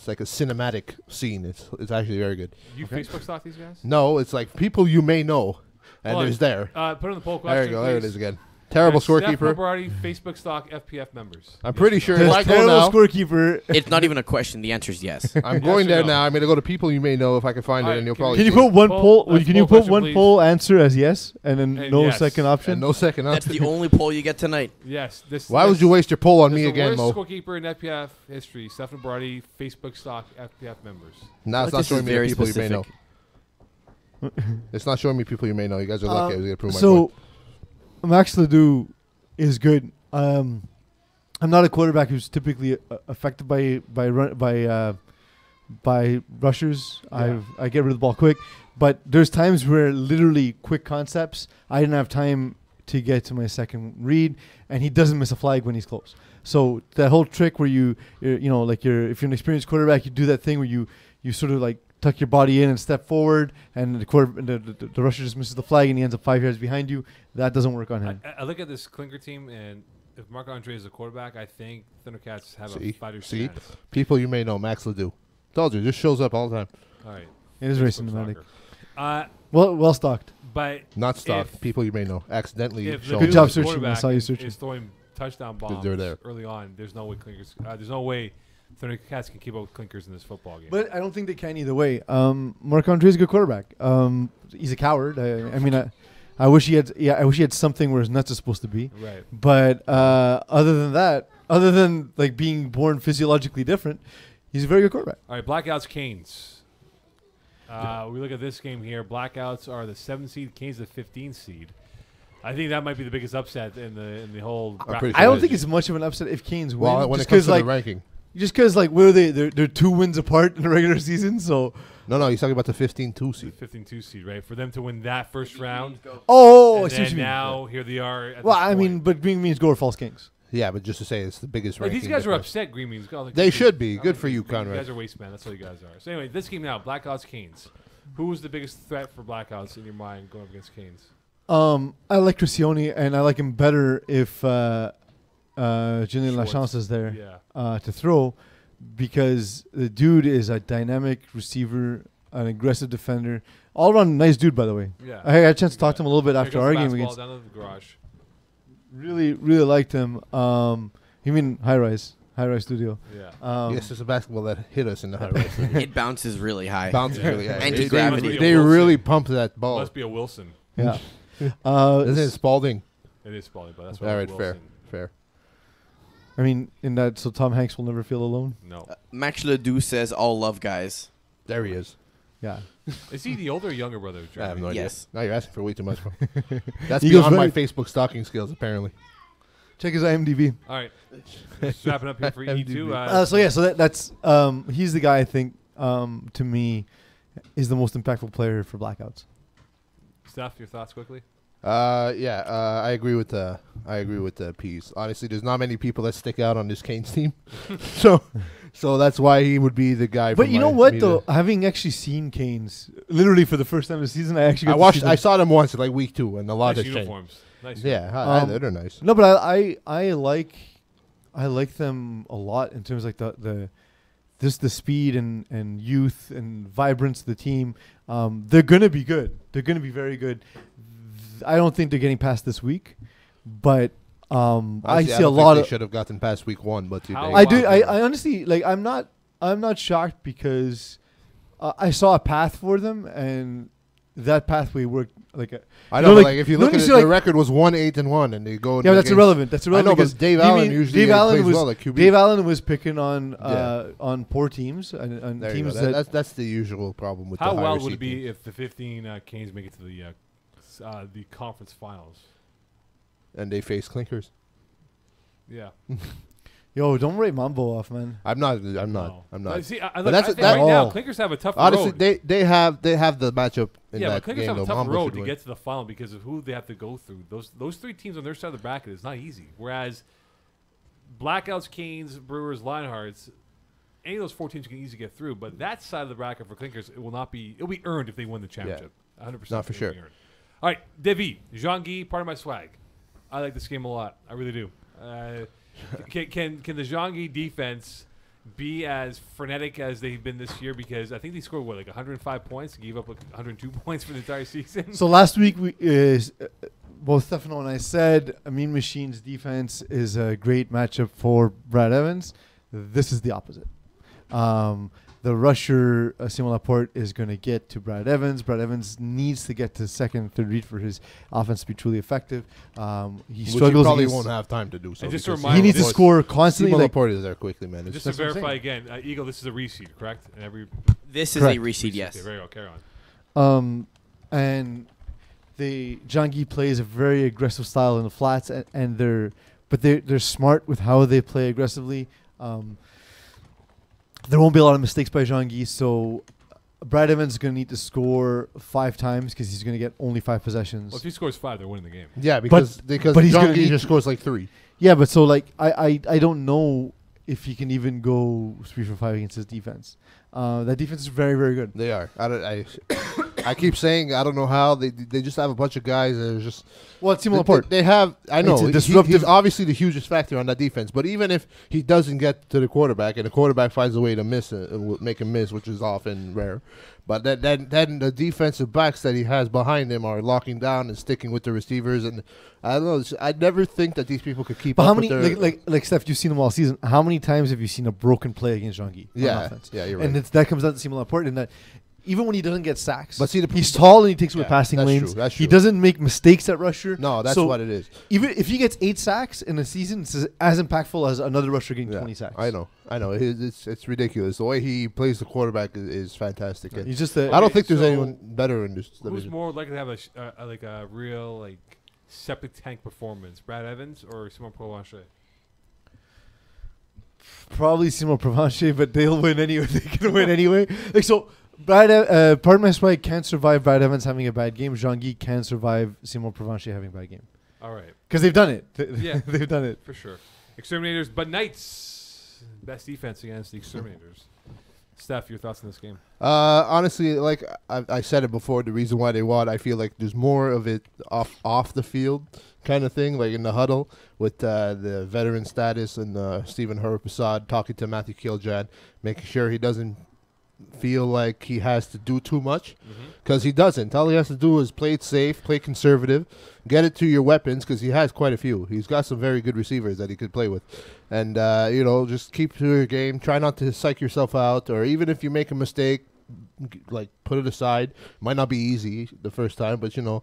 like a cinematic scene. It's actually very good. You Facebook stalk these guys? No, it's like people you may know, and Hold on. there's there. Put on the poll question. There you go. There it please. is again. Terrible scorekeeper. Stefano Facebook stock FPF members. I'm pretty Yes or sure no? if There's I go terrible now, scorekeeper. It's not even a question. The answer is yes. I'm Yes going or there no? now. I'm gonna go to people you may know if I can find All it, right, and you'll can probably. Can you see put it. one Poll- poll? let's Can you poll put question, one please. poll answer as yes, and then And no yes. second option? And no second That's option. the only poll you get tonight. Yes. Why would you waste your poll on me the again, worst Mo? scorekeeper in FPF history, Stefano Barati, Facebook stock FPF members. Nah, it's Like, not this showing is me the very people you may know. specific. It's not showing me people you may know. You guys are lucky. I was gonna prove my so, point. Max Ledoux is good. I'm not a quarterback who's typically affected by rushers. Yeah. I get rid of the ball quick, but there's times where literally quick concepts, I didn't have time to get to my second read, and he doesn't miss a flag when he's close. So that whole trick where if you're an experienced quarterback, you do that thing where you sort of like tuck your body in and step forward, and the rusher just misses the flag and he ends up 5 yards behind you. That doesn't work on him. I look at this Clinker team, and if Marc-Andre is a quarterback, I think Thundercats have See? a fighter's See? chance. People you may know. Max Ledoux. Told you, just shows up all the time. All right. It is very Facebook cinematic. stalker. Well stocked. But Not stock. If- People you may know. Accidentally if show the Good job dude's searching. I quarterback saw you searching. is throwing touchdown bombs They're there. early on, there's no way Clinkers. There's no way Thundercats can keep up with Clinkers in this football game. But I don't think they can either way. Marc-Andre is a good quarterback. He's a coward. I wish he had. Yeah, I wish he had something where his nuts are supposed to be. right. But other than that, other than like being born physiologically different, he's a very good quarterback. All right. Blackouts, Canes. We look at this game here. Blackouts are the 7 seed. Canes the 15 seed. I think that might be the biggest upset in the whole. I'm bracket. pretty I sure don't it think is. it's much of an upset if Canes win. Well, when just it comes to like the ranking. just because like where they're 2 wins apart in the regular season. So No, he's talking about the 15-2 seed. 15-2 seed, right? For them to win that first round. I And see what then you mean. now here they are. At Well, this I mean, point. but Green means go or false Kings. Yeah, but just to say it's the biggest Like, ranking. these guys are difference. upset. Green means. God, like, They these- should be. I Good don't for you, think- You Conrad. guys are waste man. That's what you guys are. So anyway, this game now, Blackouts, Canes. Who was the biggest threat for Blackouts in your mind going up against Canes? I like Cristione, and I like him better if Julien Schwartz. Lachance is there Yeah. to throw, because the dude is a dynamic receiver, an aggressive defender, all around nice dude. By the way, Yeah. I had a chance to talk to him a little bit Here after goes our the game basketball against. down to the garage. Really liked him. You mean high rise studio? Yeah. Yes, it's a basketball that hit us in the high rise. It bounces really high. Bounces really high. Anti-gravity. They really pumped that ball. Must be a Wilson. Yeah. Isn't it Spalding? It is Spalding, but that's why All it's right, Wilson. fair. I mean, in that, so Tom Hanks will never feel alone. No. Max Ledoux says all love guys. There he is. Yeah. Is he the older or younger brother of I have Jeremy? no idea. Yes. Now you're asking for way too much. That's He goes beyond my very- Facebook stalking skills, apparently. Check his IMDb. All right. Just wrapping up here for E2. MDB. So that's he's the guy I think to me is the most impactful player for Blackouts. Steph, your thoughts quickly? I agree with the Peeze. Honestly, there's not many people that stick out on this Canes team, so that's why he would be the guy. But for you know me what to- though, having actually seen Canes literally for the first time this season, I actually got I to watched. see I them. saw them once, like week 2, and a lot Nice has changed. uniforms. Nice. Yeah, they're nice. No, but I like them a lot in terms of like the speed and youth and vibrance of the team. They're gonna be good. They're gonna be very good. I don't think they're getting past this week, but I Honestly, see a don't lot think of. they should have gotten past week 1, but How- they- I do. Wow. I honestly like. I'm not shocked because I saw a path for them, and that pathway worked. Like I you know, know, but like if you look at it, see, like- the record was 1-8-1, and they go. yeah, but that's against- irrelevant. That's I irrelevant. know, because but Dave you Allen mean usually Dave Allen plays was well at QB. Dave Allen was picking Yeah. on poor teams and There you teams go. that. That's the usual problem with How the well higher would it seed be teams. if the 15 Canes make it to the conference finals? And they face Clinkers. Yeah. Yo, don't write Mambo off, man. I'm not. No. I'm But not. see, But I that's- think that- right now, Oh. Clinkers have a tough Honestly, road. they have the matchup in Yeah, that but Clinkers game. have though. a tough Mambo road should to win. get to the final because of who they have to go through. Those 3 teams on their side of the bracket is not easy. Whereas Blackouts, Canes, Brewers, Lionhearts, any of those 4 teams can easily get through. But that side of the bracket for Clinkers, it will not be. It'll be earned if they win the championship. 100%. No, for it'll sure. be earned. All right, Devi, Jean-Guy, part of my swag. I like this game a lot. I really do. Can the Jean-Guy defense be as frenetic as they've been this year? Because I think they scored, like 105 points, gave up like 102 points for the entire season. So last week, both Stefano and I said Mean Machine's defense is a great matchup for Brad Evans. This is the opposite. The rusher, Simon Laporte, is going to get to Brad Evans. Brad Evans needs to get to second and third read for his offense to be truly effective. He struggles. He probably won't have time to do so. Just he needs to score constantly. Simon Laporte is there quickly, man. Just to verify again, Eagle, this is a reseed, correct? This is a reseed, yes. Okay, very well, carry on. And the Jean-Guy plays a very aggressive style in the flats, and they're smart with how they play aggressively. There won't be a lot of mistakes by Jean-Guy, so Brad Evans is going to need to score 5 times because he's going to get only 5 possessions. Well, if he scores 5, they're winning the game. Yeah, because he's Jean-Guy just scores like 3. Yeah, but so like I don't know if he can even go 3 for 5 against his defense. That defense is very, very good. They are. I keep saying I don't know how they just have a bunch of guys that are just. Well, it's Simon Laporte. They have. I know he's obviously the hugest factor on that defense. But even if he doesn't get to the quarterback and the quarterback finds a way to make him miss, which is often rare, but then the defensive backs that he has behind him are locking down and sticking with the receivers. And I don't know. I never think that these people could keep. But up how many with like Steph? You've seen them all season. How many times have you seen a broken play against Jean-Guy? Yeah, offense? yeah, you're right. And that comes down to Simon Laporte in that. Even when he doesn't get sacks, but see, he's tall and he takes away passing that's lanes. True, that's he true. doesn't make mistakes at rusher. No, that's so what it is. Even if he gets 8 sacks in a season, it's as impactful as another rusher getting 20 sacks. I know. It's ridiculous. The way he plays the quarterback is fantastic. He's just. I don't think there's anyone better in this division. Who's more likely to have a real septic tank performance, Brad Evans or Simon Provencher? Probably Simon Provencher, but they'll win anyway. They can win anyway. Pardon my swag can't survive Brad Evans having a bad game. Jean-Guy can survive Simon Provencher having a bad game. All right. Because they've done it. Yeah. They've done it. For sure. Exterminators, but Knights. Best defense against the Exterminators. Steph, your thoughts on this game? Honestly, like I said it before, the reason why they won, I feel like there's more of it off the field kind of thing, like in the huddle with the veteran status and Stephen Hurricane talking to Matthew Kiljan, making sure he doesn't feel like he has to do too much, because he doesn't. All he has to do is play it safe, play conservative, get it to your weapons, because he has quite a few. He's got some very good receivers that he could play with. And, just keep to your game. Try not to psych yourself out, or even if you make a mistake, put it aside. Might not be easy the first time, but, you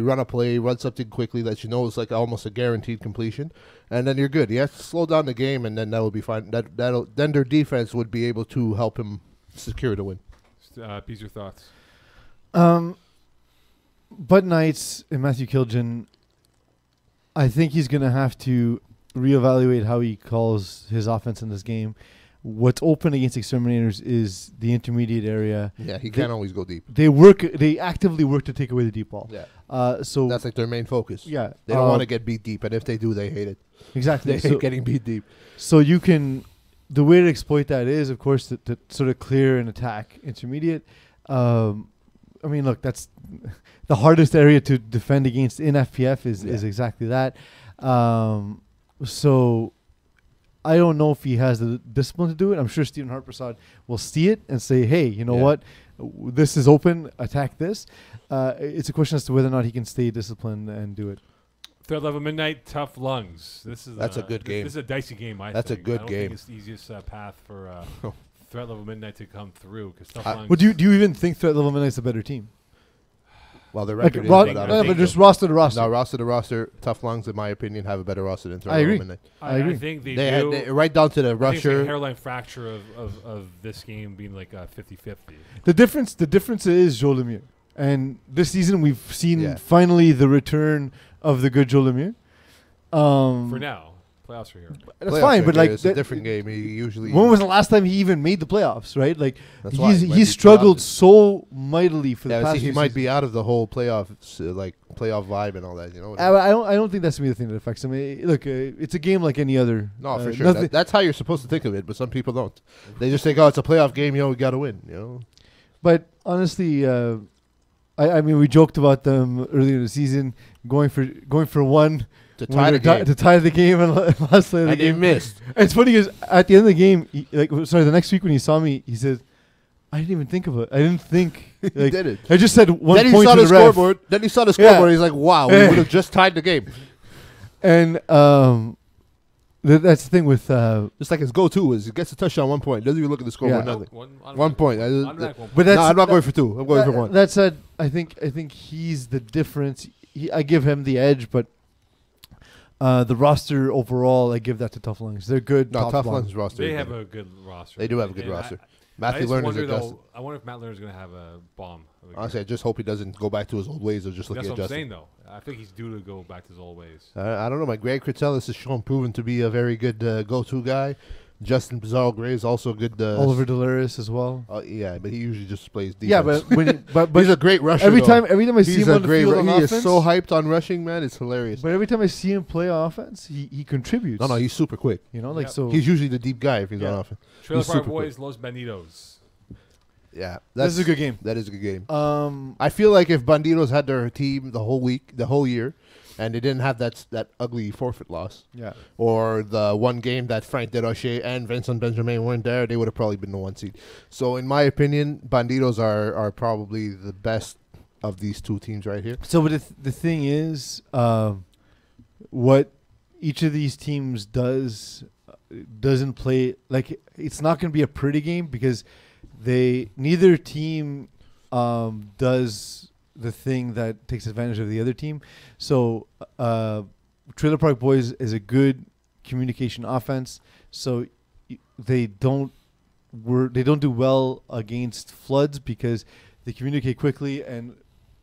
run a play, run something quickly that is like almost a guaranteed completion, and then you're good. You have to slow down the game, and then that will be fine. Then their defense would be able to help him secure the win. Peeze, your thoughts? Bud Knights and Matthew Kiljan, I think he's going to have to reevaluate how he calls his offense in this game. What's open against Exterminators is the intermediate area. Yeah, he can't always go deep. They actively work to take away the deep ball. Yeah. So that's like their main focus. Yeah. They don't want to get beat deep, and if they do, they hate it. Exactly. They hate getting beat deep. So the way to exploit that is, of course, to sort of clear and attack intermediate. Look, that's the hardest area to defend against in FPF is exactly that. So I don't know if he has the discipline to do it. I'm sure Stephen Harprasad will see it and say, hey, you know what? This is open. Attack this. It's a question as to whether or not he can stay disciplined and do it. Third level midnight, tough lungs. That's a good game. This is a dicey game. That's a good I don't game. think it's the easiest path for threat level midnight to come through, because tough lungs. But do you even think threat level midnight's a better team? Well, the record is. But just roster to roster. No, roster to roster. Tough Lungs, in my opinion, have a better roster than Threat I agree. Midnight. I agree. I think they do. do. Right down to the I think it's like a rusher. hairline fracture of this game being like 50-50. The difference is Joe Lemieux. And this season we've seen finally the return of the good Joe Lemieux. For now. Playoffs are here. That's fine, but it's a different game. He usually. When was the last time he even made the playoffs? Right, like he's struggled so mightily for the past. He might be out of the whole playoff vibe and all that. I don't think that's gonna be the thing that affects him. Look, it's a game like any other. No, for sure. That's how you're supposed to think of it, but some people don't. They just think, oh, it's a playoff game. We got to win. But honestly, I mean, we joked about them earlier in the season going for one To tie the game. to tie the game and last play of the And they game. missed. It's funny because at the end of the game, the next week when he saw me, he said, "I didn't even think of it. I didn't think." He Like, did it. I just said one Then he point saw to the the ref. scoreboard. Then he saw the scoreboard. He's like, "Wow, we Yeah. would have just tied the game." And that's the thing with. Just like his go-to is, he gets a touchdown 1 point. Doesn't even look at the scoreboard. Yeah. Nothing. One 1 point. automatic 1 But point. that's No, I'm not going for 2. I'm going for 1. That said, I think he's the difference. I give him the edge, but the roster overall, I give that to Tough Lungs. They're good. No, top Tough to bottom. Lungs roster. They is have better. a good roster. They do have a good And roster. I Matthew just Lerner's wonder adjusted. though. I wonder if Matt Lerner's going to have a bomb. of a game. Honestly, I just hope he doesn't go back to his old ways of just That's looking what I'm adjusted. saying though. I think he's due to go back to his old ways. I don't know. My Greg Critellis has shown proven to be a very good go-to guy. Justin Bizarro Gray is also a good. Oliver Delirious as well. Yeah, but he usually just plays defense. Yeah, but when but he's a great rusher. every though. time I see He's him a on the great. field on He offense, is so hyped on rushing, man. It's hilarious. but every time I see him play offense, he contributes. No, he's super quick. You know, like Yep. so. He's usually the deep guy if he's Yeah. on offense. Trailer He's Park super Boys, Los Banditos. Yeah, This is a good game. That is a good game. Um, I feel like if Banditos had their team the whole year, and they didn't have that ugly forfeit loss, yeah. or the one game that Frank Desrochers and Vincent Benjamin weren't there, they would have probably been the 1 seed. So in my opinion, Banditos are probably the best of these two teams right here. So, but the thing is, what each of these teams doesn't play like it's not going to be a pretty game because neither team does the thing that takes advantage of the other team. So, Trailer Park Boys is a good communication offense. So they don't do well against floods because they communicate quickly, and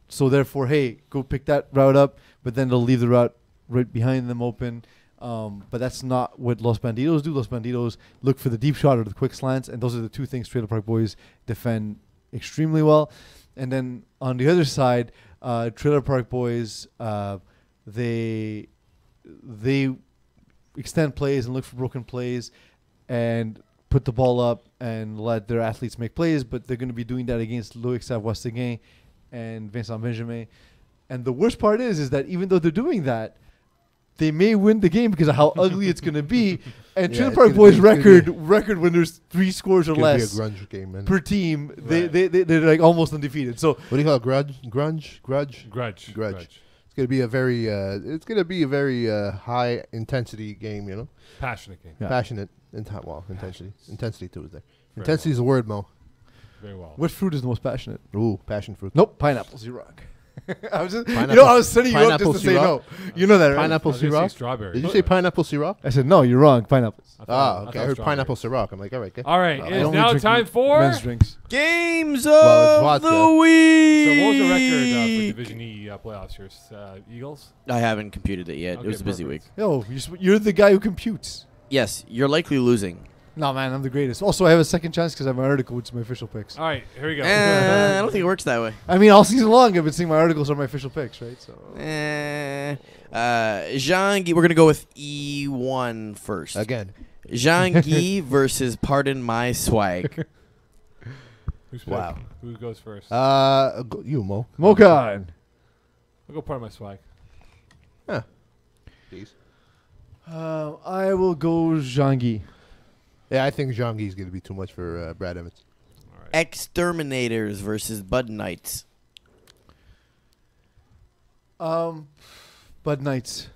so therefore, hey, go pick that route up. But then they'll leave the route right behind them open. But that's not what Los Banditos do. Los Banditos look for the deep shot or the quick slants, and those are the two things Trailer Park Boys defend extremely well. And then on the other side, Trailer Park Boys, they extend plays and look for broken plays and put the ball up and let their athletes make plays, but they're going to be doing that against Loic Savoie-Seguin and Vincent Benjamin. And the worst part is that even though they're doing that, they may win the game because of how ugly it's going to be. And Yeah, Trailer it's Park gonna Boys be- record when there's 3 scores or It's gonna be a less grunge game, man. per team, Right. they're like almost undefeated. So What do you call it? Grudge? Grudge. It's gonna be a very high intensity game. You know, Passionate game. Yeah. passionate. Intensity too is there. Very Intensity is a word, Mo. Very well. what fruit is the most passionate? Ooh, passion fruit. Nope, pineapples. You rock. I was just, Pineapple- I was setting you up just pineapple to say no. syrup? You know that, right? Pineapple I was gonna say syrup. strawberry. Did you say pineapple syrup? I said no. You're wrong. Pineapples. I thought- Ah, thought okay. I heard strawberry. pineapple syrup. I'm like, all right, good. All right, I it's only now drink time for. men's drinks. Games of Well, it's vodka. the week. So what was the record for Division E playoffs here? Eagles. I haven't computed it yet. Okay, it was a busy perfect. week. Yo, you're the guy who computes. Yes, you're likely losing. No, man, I'm the greatest. Also, I have a second chance because I have my article, which is my official picks. All right, here we go. I don't think it works that way. I mean, all season long, I've been seeing my articles are my official picks, right? So Jean Guy, we're going to go with E1 first. Again, Jean Guy versus Pardon My Swag. Who's Wow. pick? Who goes first? you Mo. Mokan. I'll go part of my swag. Please. I will go Jean-Guy. Yeah, I think Jean Guy's gonna be too much for Brad Evans. All right. X-Sterminators versus Bud Knights. Bud Knights.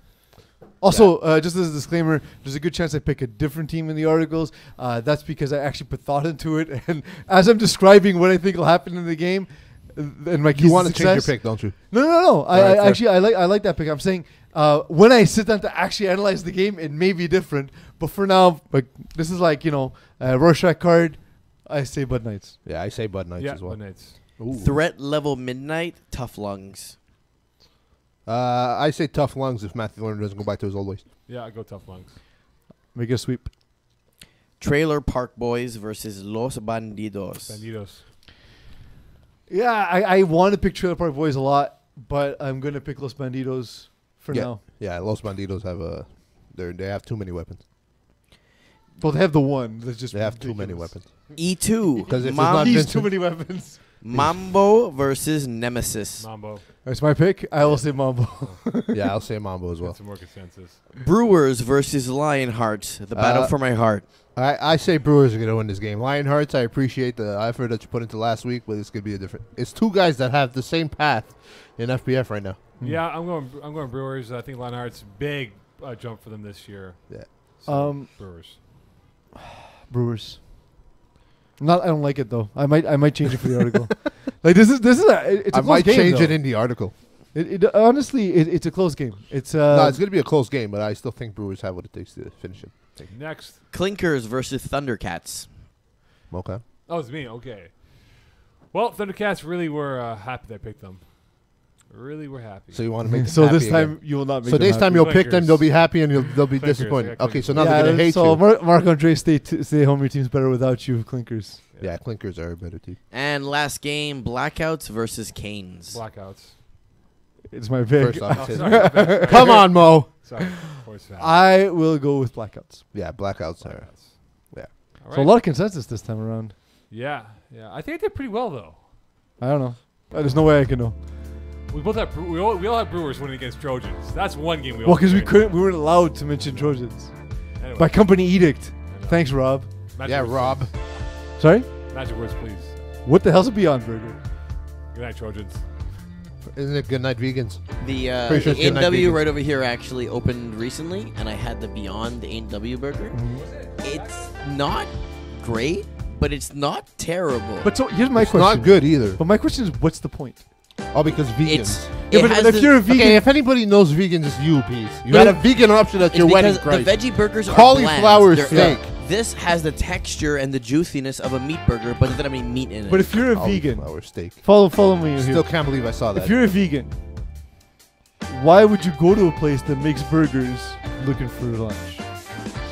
Also, just as a disclaimer, there's a good chance I pick a different team in the articles. That's because I actually put thought into it, and as I'm describing what I think will happen in the game, and my You want to change your pick, don't you? No. right, fair. I like that pick. I'm saying when I sit down to actually analyze the game, it may be different. But for now, like this is like Rorschach card. I say Bud Knights. Yeah, I say Bud Knights Yeah, as well. Bud Knights. Ooh. Threat level midnight, Tough Lungs. I say tough lungs if Matthew Lerner doesn't go back to his old ways. Yeah, I go tough lungs. Make it a sweep. Trailer Park Boys versus Los Bandidos. Banditos. Yeah, I want to pick Trailer Park Boys a lot, but I'm gonna pick Los Banditos for now. Yeah, Los Bandidos have they have too many weapons. Well, they have the one. That's just They have too ridiculous. many weapons. E2. Because if Mam- it's not He's Vincent, too many weapons. Mambo versus Nemesis. Mambo. That's my pick. I will say Mambo. Yeah, I'll say Mambo as well. Some more consensus. Brewers versus Lionhearts. The battle for my heart. I say Brewers are going to win this game. Lionhearts, I appreciate the effort that you put into last week, but it's going to be a different. It's two guys that have the same path in FPF right now. Yeah, I'm going Brewers. I think Lionhearts big jump for them this year. Yeah. So Brewers. Brewers. I don't like it though. I might change it for the article. Like it's a close I might game, change though. it in the article. Honestly, it's a close game. It's No, it's going to be a close game, but I still think Brewers have what it takes to finish it. Next. Clinkers versus Thundercats. Okay. Oh, it's me. Okay. Well, Thundercats really were happy that I picked them. Really were happy. So you want to make them so happy this time again. you will not make So them this time happy. you'll pick them, Clinkers. they'll be happy, and they'll be Clinkers, disappointed. yeah, Okay, so Clinkers. now they're going to hate so you. Mark Andre, stay home. Your team's better without you, Clinkers. Yeah, Clinkers are a better team. And last game, Blackouts versus Canes. Blackouts. It's my pick. First off, Oh, it's sorry. come on, Mo. Sorry. Voice fan. I will go with Blackouts. Yeah, Blackouts are. Blackouts. Yeah. All So a lot of consensus this time around. Yeah. I think I did pretty well though. I don't know. There's no way I can know. We both have we all have Brewers winning against Trojans. That's one game we all. Well, because we agreed. weren't allowed to mention Trojans Anyway, by company edict. I know. Thanks, Rob. Magic Yeah, words, Rob. please. Sorry. Magic words, please. What the hell's a Beyond Burger? Good night, Trojans. Isn't it Good Night Vegans? The Pretty sure it's Good Night A&W Vegans. right over here actually opened recently, and I had the Beyond the A&W burger. It's not great, but it's not terrible. But so here's my It's question. not good either. But my question is, what's the point? Oh, because vegans. It's Yeah, it but has if the- you're a vegan, Okay, if anybody knows vegans, it's you, Peace. You But had a vegan option at it's your wedding, because Christ. the veggie burgers are Cauliflower bland. steak. This has the texture and the juiciness of a meat burger, but it doesn't have any meat in it. but if you're a vegan, Cauliflower steak. follow me here. Still can't believe I saw that. If you're a vegan, why would you go to a place that makes burgers looking for lunch?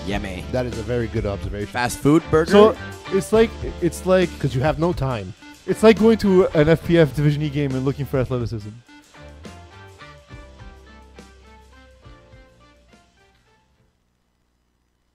Yummy. That is a very good observation. Fast food burger. So it's like Because you have no time. it's like going to an FPF Division E game and looking for athleticism.